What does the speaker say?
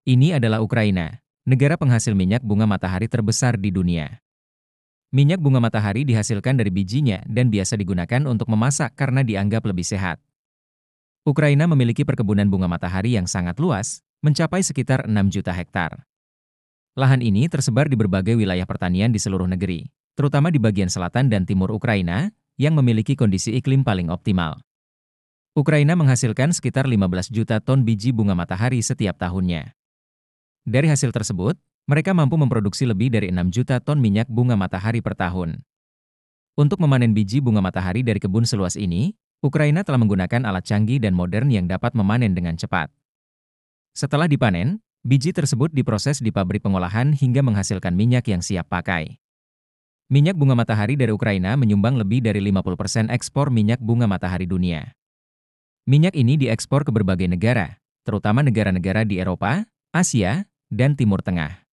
Ini adalah Ukraina, negara penghasil minyak bunga matahari terbesar di dunia. Minyak bunga matahari dihasilkan dari bijinya dan biasa digunakan untuk memasak karena dianggap lebih sehat. Ukraina memiliki perkebunan bunga matahari yang sangat luas, mencapai sekitar 6 juta hektar. Lahan ini tersebar di berbagai wilayah pertanian di seluruh negeri, terutama di bagian selatan dan timur Ukraina, yang memiliki kondisi iklim paling optimal. Ukraina menghasilkan sekitar 15 juta ton biji bunga matahari setiap tahunnya. Dari hasil tersebut, mereka mampu memproduksi lebih dari 6 juta ton minyak bunga matahari per tahun. Untuk memanen biji bunga matahari dari kebun seluas ini, Ukraina telah menggunakan alat canggih dan modern yang dapat memanen dengan cepat. Setelah dipanen, biji tersebut diproses di pabrik pengolahan hingga menghasilkan minyak yang siap pakai. Minyak bunga matahari dari Ukraina menyumbang lebih dari 50% ekspor minyak bunga matahari dunia. Minyak ini diekspor ke berbagai negara, terutama negara-negara di Eropa, Asia, dan Timur Tengah.